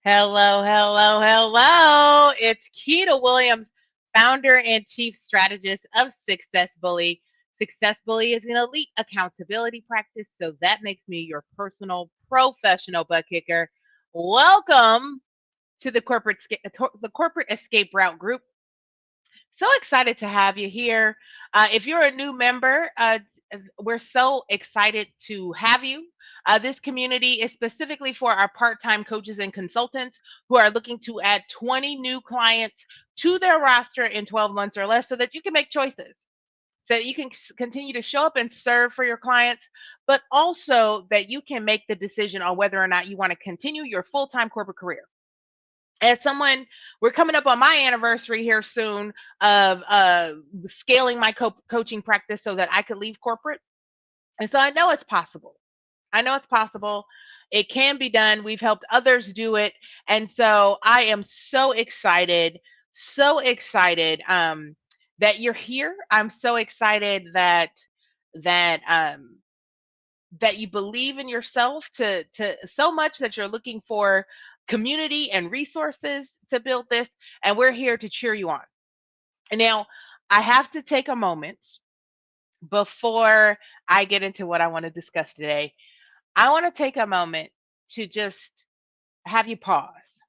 Hello, hello, hello. It's Keita Williams, founder and chief strategist of Success Bully. Success Bully is an elite accountability practice, so that makes me your personal professional butt kicker. Welcome to the corporate escape route group. So excited to have you here. If you're a new member, we're so excited to have you. This community is specifically for our part time coaches and consultants who are looking to add 20 new clients to their roster in 12 months or less so that you can make choices. So that you can continue to show up and serve for your clients, but also that you can make the decision on whether or not you want to continue your full time corporate career. As someone, we're coming up on my anniversary here soon of scaling my coaching practice so that I could leave corporate. And so I know it's possible. I know it's possible. It can be done. We've helped others do it. And so I am so excited that you're here. I'm so excited that that you believe in yourself to so much that you're looking for community and resources to build this, and we're here to cheer you on. And now I have to take a moment before I get into what I want to discuss today. I want to take a moment to just have you pause.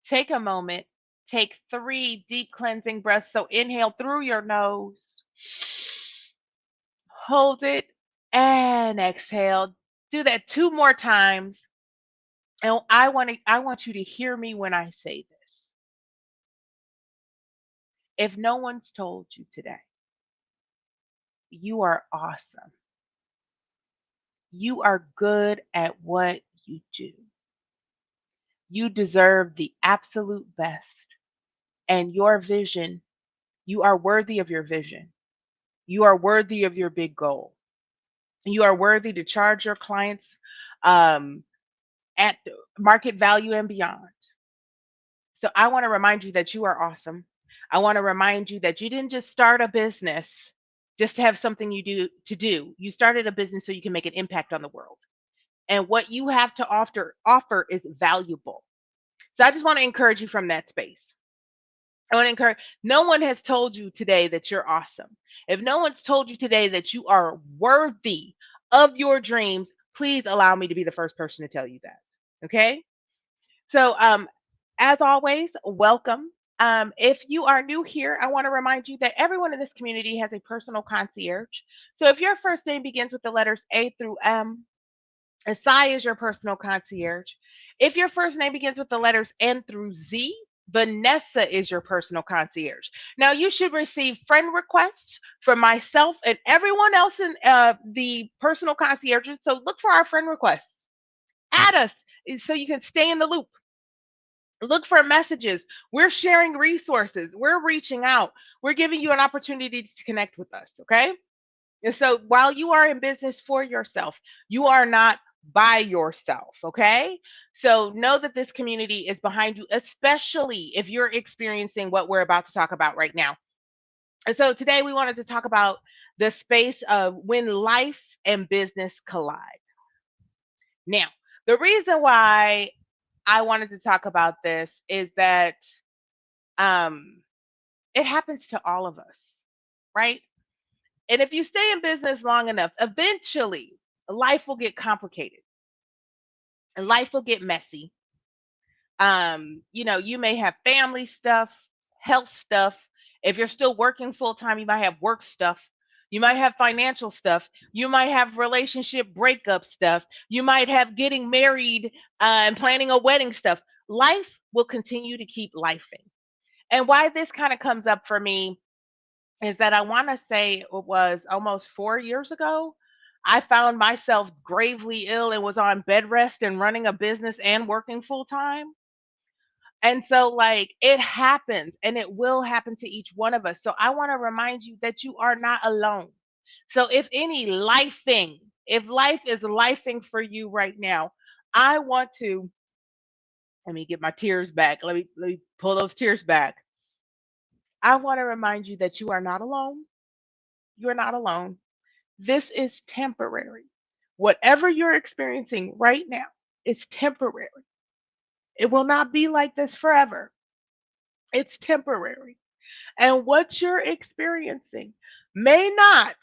Take a moment, take 3 deep cleansing breaths. So inhale through your nose, hold it, and exhale. Do that 2 more times. And I want you to hear me when I say this. If no one's told you today, you are awesome. You are good at what you do. You deserve the absolute best. And your vision, you are worthy of your vision. You are worthy of your big goal. You are worthy to charge your clients um, at market value and beyond. So I want to remind you that you are awesome. I want to remind you that you didn't just start a business just to have something you do to do. You started a business so you can make an impact on the world. And what you have to offer is valuable. So I just want to encourage you from that space. I want to encourage, no one has told you today that you're awesome. If no one's told you today that you are worthy of your dreams, please allow me to be the first person to tell you that. Okay? So, as always, welcome. If you are new here, I want to remind you that everyone in this community has a personal concierge. So, if your first name begins with the letters A through M, Asai is your personal concierge. If your first name begins with the letters N through Z, Vanessa is your personal concierge. Now, you should receive friend requests from myself and everyone else in the personal concierges. So, look for our friend requests. Add us so you can stay in the loop. Look for messages. We're sharing resources. We're reaching out. We're giving you an opportunity to connect with us. Okay. And so while you are in business for yourself, you are not by yourself. Okay. So know that this community is behind you, especially if you're experiencing what we're about to talk about right now. And so today we wanted to talk about the space of when life and business collide. Now, the reason why I wanted to talk about this is that um, it happens to all of us, right? And if you stay in business long enough, eventually life will get complicated and life will get messy. You may have family stuff, health stuff. If you're still working full time, you might have work stuff. You might have financial stuff. You might have relationship breakup stuff. You might have getting married and planning a wedding stuff. Life will continue to keep lifing. And why this kind of comes up for me is that I want to say it was almost 4 years ago. I found myself gravely ill and was on bed rest and running a business and working full time. And so, like, it happens and it will happen to each one of us. So, I want to remind you that you are not alone. So, if any lifing, if life is lifing for you right now, I want to let me get my tears back. Let me pull those tears back. I want to remind you that you are not alone. You are not alone. This is temporary. Whatever you're experiencing right now is temporary. It will not be like this forever. It's temporary. And what you're experiencing may not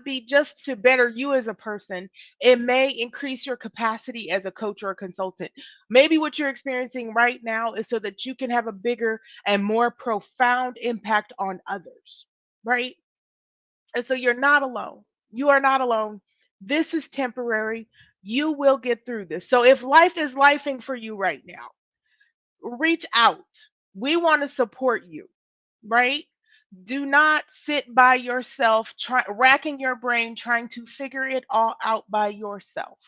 be just to better you as a person. It may increase your capacity as a coach or a consultant. Maybe what you're experiencing right now is so that you can have a bigger and more profound impact on others, right? And so you're not alone. You are not alone. This is temporary. You will get through this. So if life is lifing for you right now, reach out. We want to support you, right? Do not sit by yourself, racking your brain trying to figure it all out by yourself.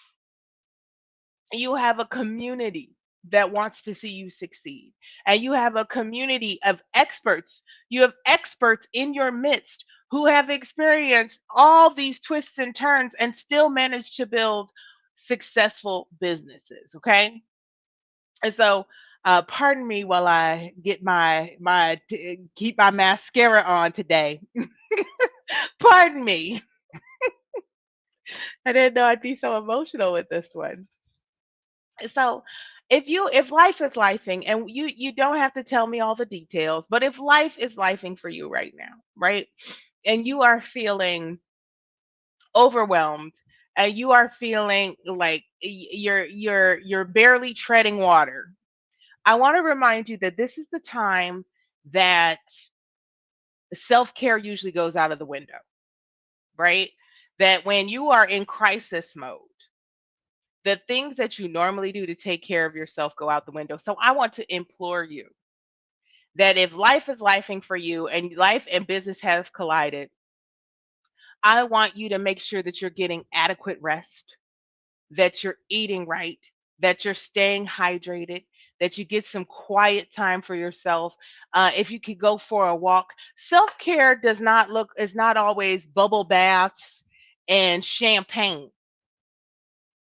You have a community that wants to see you succeed, and you have a community of experts. You have experts in your midst who have experienced all these twists and turns and still managed to build successful businesses. Okay. And so, pardon me while I get keep my mascara on today. Pardon me. I didn't know I'd be so emotional with this one. So, if life is lifing, and you don't have to tell me all the details, but if life is lifing for you right now, right, and you are feeling overwhelmed, and you are feeling like you're barely treading water, I want to remind you that this is the time that self care usually goes out of the window, right? That when you are in crisis mode, the things that you normally do to take care of yourself go out the window. So I want to implore you that if life is lifing for you and life and business have collided, I want you to make sure that you're getting adequate rest, that you're eating right, that you're staying hydrated, that you get some quiet time for yourself. If you could go for a walk, self care is not always bubble baths and champagne.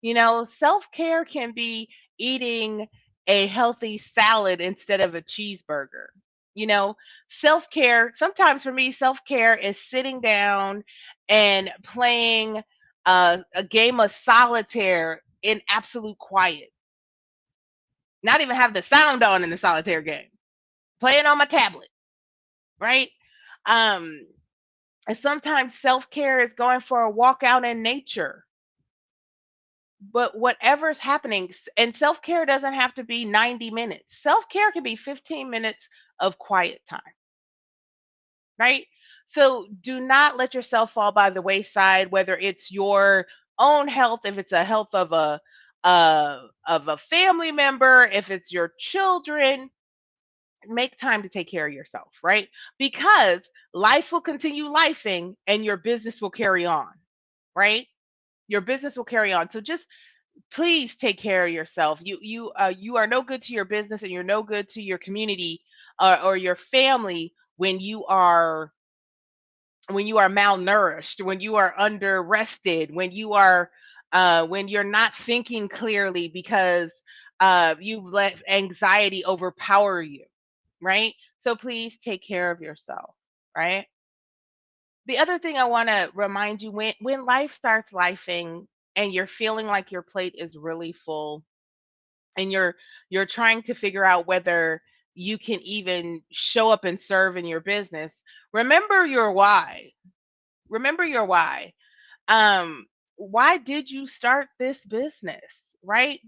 You know, self care can be eating a healthy salad instead of a cheeseburger. You know, self care, sometimes for me, self care is sitting down and playing a game of solitaire in absolute quiet, not even have the sound on in the solitaire game, playing on my tablet, right? Um, and sometimes self care is going for a walk out in nature. But whatever's happening, and self care doesn't have to be 90 minutes. Self care can be 15 minutes of quiet time, right? So do not let yourself fall by the wayside, whether it's your own health, if it's a health of a family member, if it's your children, make time to take care of yourself, right? Because life will continue lifing and your business will carry on, right? Your business will carry on. So just please take care of yourself. You are no good to your business, and you're no good to your community or your family when you are malnourished, when you are under rested, when you're not thinking clearly because you've let anxiety overpower you, right? So please take care of yourself, right? The other thing I want to remind you, when life starts lifing and you're feeling like your plate is really full, and you're trying to figure out whether you can even show up and serve in your business, remember your why. Remember your why. um why did you start this business, right?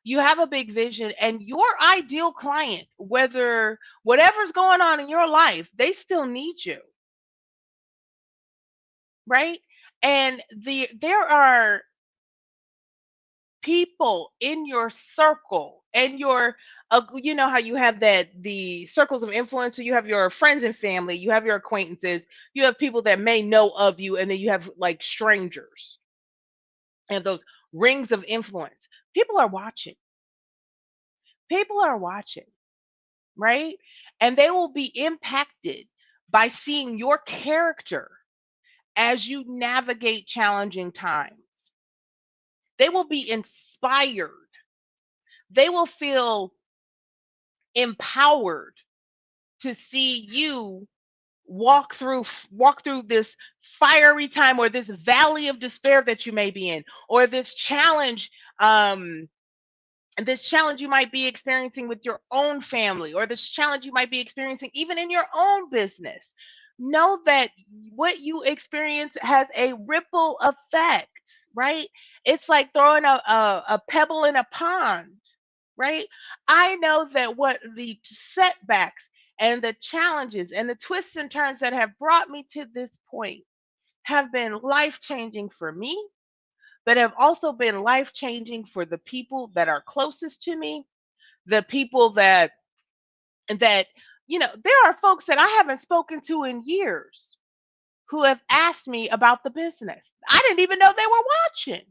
You have a big vision, and your ideal client, whatever's going on in your life, they still need you, right? And there are people in your circle and you know how you have the circles of influence. So you have your friends and family, you have your acquaintances, you have people that may know of you, and then you have like strangers, and those rings of influence. People are watching people are watching, right? And they will be impacted by seeing your character as you navigate challenging times. They will be inspired. They will feel empowered to see you walk through this fiery time, or this valley of despair that you may be in, or this challenge, um this challenge you might be experiencing with your own family, or this challenge you might be experiencing even in your own business. Know that what you experience has a ripple effect, right? It's like throwing a pebble in a pond, right? I know that what the setbacks and the challenges and the twists and turns that have brought me to this point have been life changing for me, but have also been life changing for the people that are closest to me, the people that there are folks that I haven't spoken to in years who have asked me about the business. I didn't even know they were watching.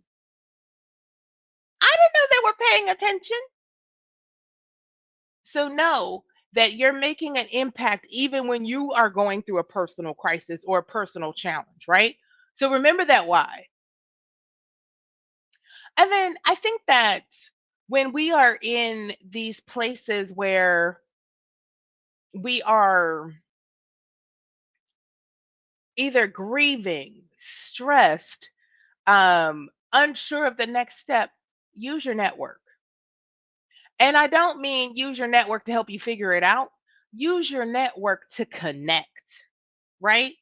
I didn't know they were paying attention. So know that you're making an impact even when you are going through a personal crisis or a personal challenge, right? So remember that why. And then I think that when we are in these places where we are either grieving, stressed, unsure of the next step, use your network. And I don't mean use your network to help you figure it out. Use your network to connect, right?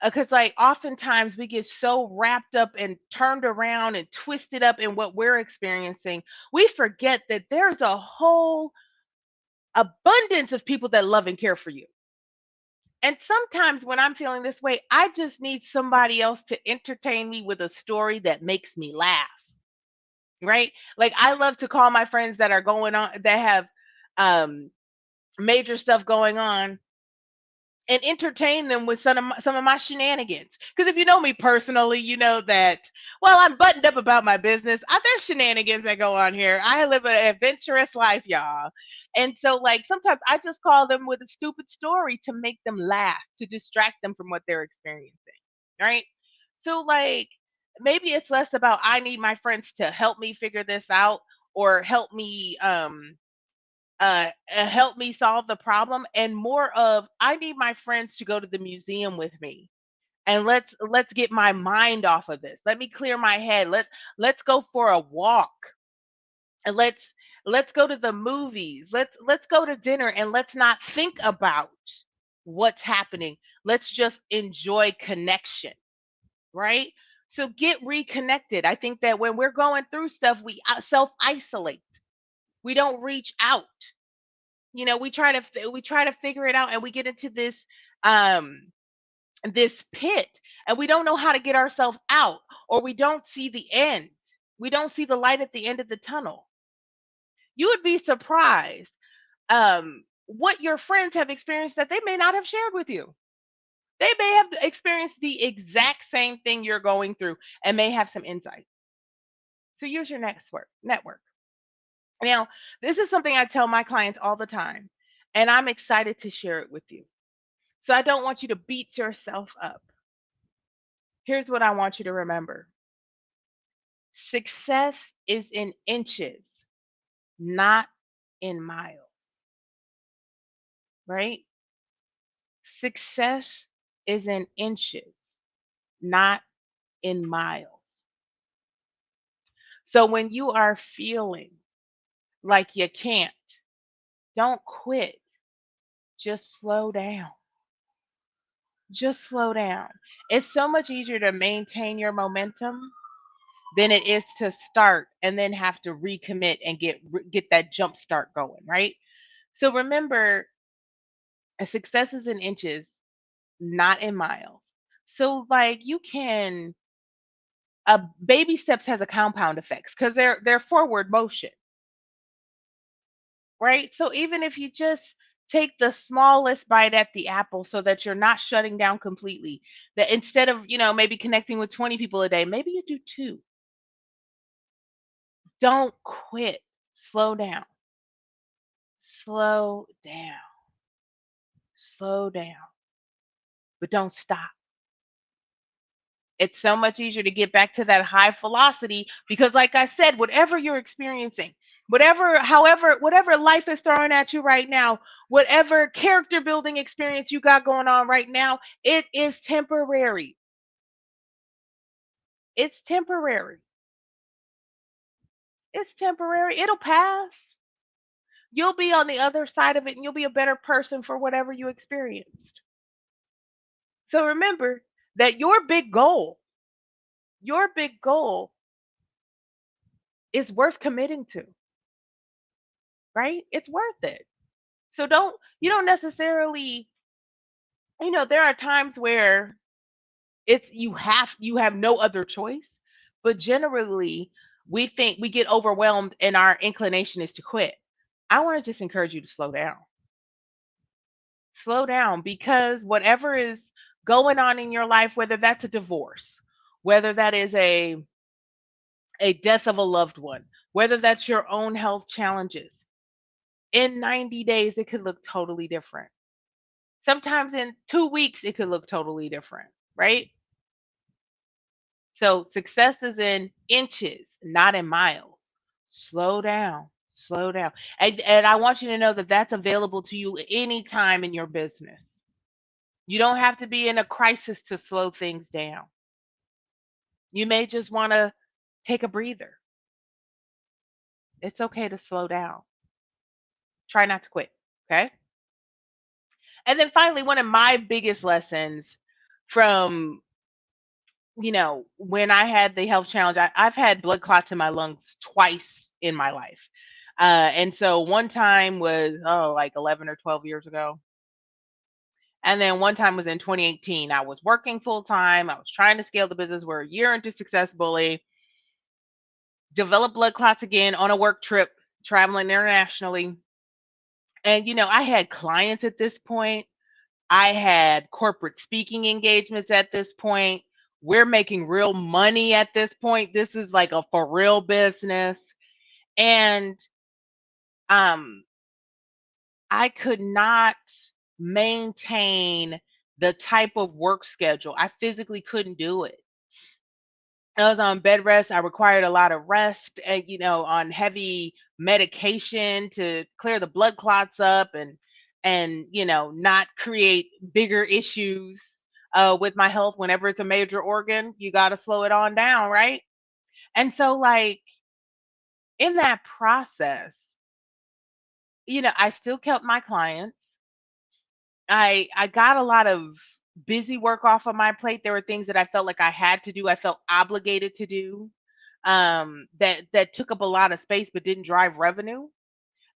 Because like oftentimes we get so wrapped up and turned around and twisted up in what we're experiencing, we forget that there's a whole abundance of people that love and care for you. And sometimes when I'm feeling this way, I just need somebody else to entertain me with a story that makes me laugh, right? Like I love to call my friends that are going on that have um major stuff going on and entertain them with some of my shenanigans. Because if you know me personally, you know that well, I'm buttoned up about my business. There's shenanigans that go on here. I live an adventurous life, y'all, and so like sometimes I just call them with a stupid story to make them laugh, to distract them from what they're experiencing, right? So like maybe it's less about I need my friends to help me figure this out or help me solve the problem, and more of I need my friends to go to the museum with me and let's get my mind off of this. Let me clear my head. Let's go for a walk and let's go to the movies. Let's go to dinner and let's not think about what's happening. Let's just enjoy connection, right? So get reconnected. I think that when we're going through stuff, we self isolate. We don't reach out. We try to figure it out and we get into um this pit and we don't know how to get ourselves out, or we don't see the end. We don't see the light at the end of the tunnel. You would be surprised what your friends have experienced that they may not have shared with you. They may have experienced the exact same thing you're going through and may have some insight. So use your network. Now, this is something I tell my clients all the time, and I'm excited to share it with you. So I don't want you to beat yourself up. Here's what I want you to remember: success is in inches, not in miles, right? Success is in inches, not in miles. So when you are feeling like you can't, don't quit. Just slow down. Just slow down. It's so much easier to maintain your momentum than it is to start and then have to recommit and get that jump start going, right? So remember, a success is in inches, not in miles. So like you can baby steps has a compound effects because they're forward motion, right? So even if you just take the smallest bite at the apple so that you're not shutting down completely, that instead of maybe connecting with 20 people a day, maybe you do two. Don't quit. Slow down. Slow down. Slow down, but don't stop. It's so much easier to get back to that high velocity because, like I said, whatever you're experiencing, whatever life is throwing at you right now, whatever character building experience you got going on right now, it is temporary. It's temporary. It's temporary. It'll pass. You'll be on the other side of it and you'll be a better person for whatever you experienced. So remember that your big goal is worth committing to, right? It's worth it. So you don't necessarily, there are times where you have no other choice, but generally we get overwhelmed and our inclination is to quit. I want to just encourage you to slow down. Slow down because whatever is going on in your life, whether that's a divorce, whether that is a death of a loved one, whether that's your own health challenges, in 90 days it could look totally different. Sometimes in 2 weeks it could look totally different, right? So success is in inches, not in miles. Slow down, slow down. And I want you to know that that's available to you anytime in your business. You don't have to be in a crisis to slow things down. You may just want to take a breather. It's okay to slow down. Try not to quit. Okay. And then finally, one of my biggest lessons from, when I had the health challenge, I've had blood clots in my lungs twice in my life. And so one time was, like 11 or 12 years ago. And then one time was in 2018. I was working full time. I was trying to scale the business. We're a year into Success Bully. Developed blood clots again on a work trip, traveling internationally. And, I had clients at this point. I had corporate speaking engagements at this point. We're making real money at this point. This is like a for real business. And um, I could not maintain the type of work schedule. I physically couldn't do it. I was on bed rest. I required a lot of rest, and, on heavy medication to clear the blood clots up and not create bigger issues with my health. Whenever it's a major organ, you got to slow it on down, right? And so, like, in that process, I still kept my clients. I got a lot of busy work off of my plate. There were things that I felt like I had to do. I felt obligated to do, that took up a lot of space but didn't drive revenue.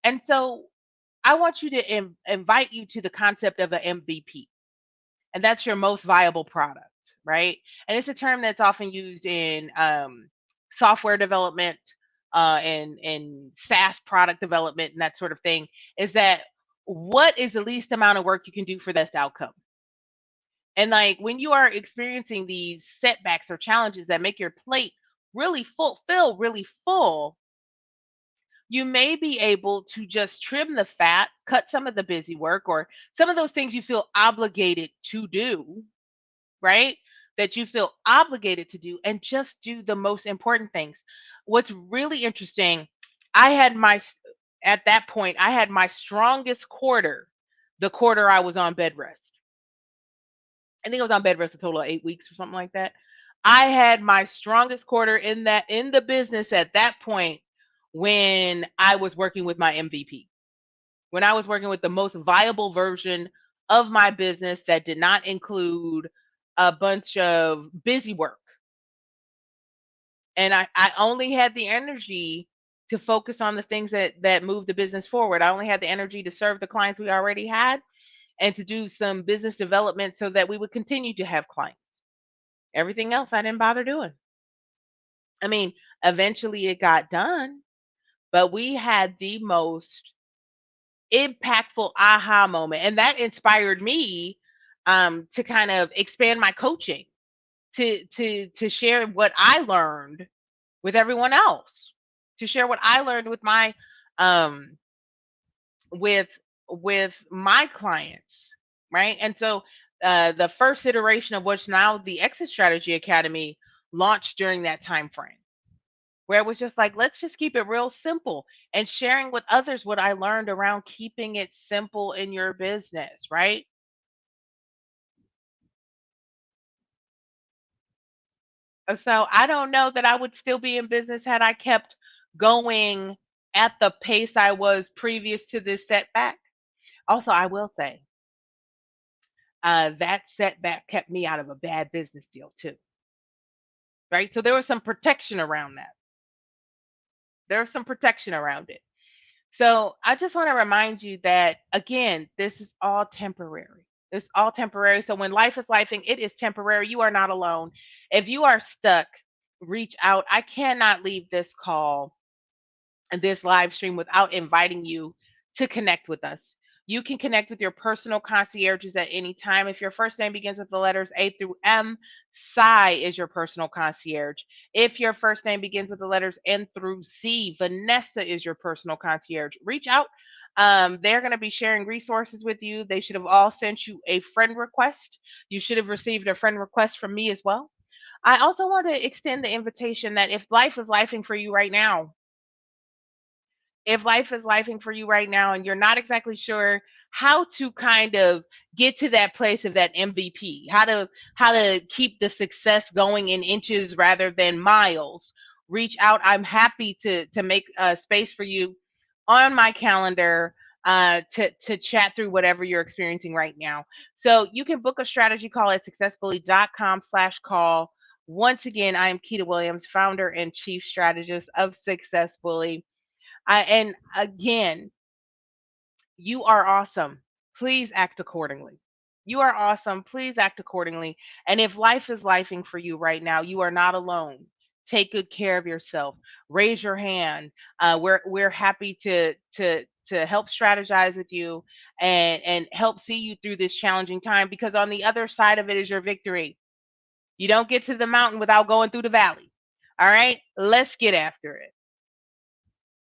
And so I want you to invite you to the concept of an MVP, and that's your most viable product, right? And it's a term that's often used in software development, and SaaS product development and that sort of thing. Is that what is the least amount of work you can do for this outcome? And like when you are experiencing these setbacks or challenges that make your plate feel really full, you may be able to just trim the fat, cut some of the busy work or some of those things you feel obligated to do, right? That you feel obligated to do and just do the most important things. What's really interesting, I had my, at that point, I had my strongest quarter, the quarter I was on bed rest. I think I was on bed rest a total of 8 weeks or something like that. I had my strongest quarter in the business at that point when I was working with my MVP. When I was working with the most viable version of my business that did not include a bunch of busy work. And I only had the energy to focus on the things that moved the business forward. I only had the energy to serve the clients we already had and to do some business development so that we would continue to have clients. Everything else I didn't bother doing. I mean, eventually it got done, but we had the most impactful aha moment. And that inspired me to kind of expand my coaching, to share what I learned with everyone else, to share what I learned with my um with my clients, right? And so the first iteration of what's now the Exit Strategy Academy launched during that time frame, where it was just like, let's just keep it real simple and sharing with others what I learned around keeping it simple in your business, right? So I don't know that I would still be in business had I kept going at the pace I was previous to this setback. Also, I will say that setback kept me out of a bad business deal too, right? So there was some protection around that. There was some protection around it. So I just want to remind you that, again, this is all temporary. It's all temporary. So when life is lifing, it is temporary. You are not alone. If you are stuck, reach out. I cannot leave this call and this live stream without inviting you to connect with us. You can connect with your personal concierges at any time. If your first name begins with the letters A through M, Sai is your personal concierge. If your first name begins with the letters N through C, Vanessa is your personal concierge. Reach out. They're going to be sharing resources with you. They should have all sent you a friend request. You should have received a friend request from me as well. I also want to extend the invitation that if life is lifing for you right now, if life is lifing for you right now and you're not exactly sure how to kind of get to that place of that MVP, how to keep the success going in inches rather than miles, reach out. I'm happy to make a space for you on my calendar to chat through whatever you're experiencing right now. So you can book a strategy call at successbully.com/call. Once again, I am Keita Williams, founder and chief strategist of Success Bully. And again, you are awesome. Please act accordingly. You are awesome. Please act accordingly. And if life is lifing for you right now, you are not alone. Take good care of yourself. Raise your hand. We're happy to help strategize with you and help see you through this challenging time, because on the other side of it is your victory. You don't get to the mountain without going through the valley. All right, let's get after it.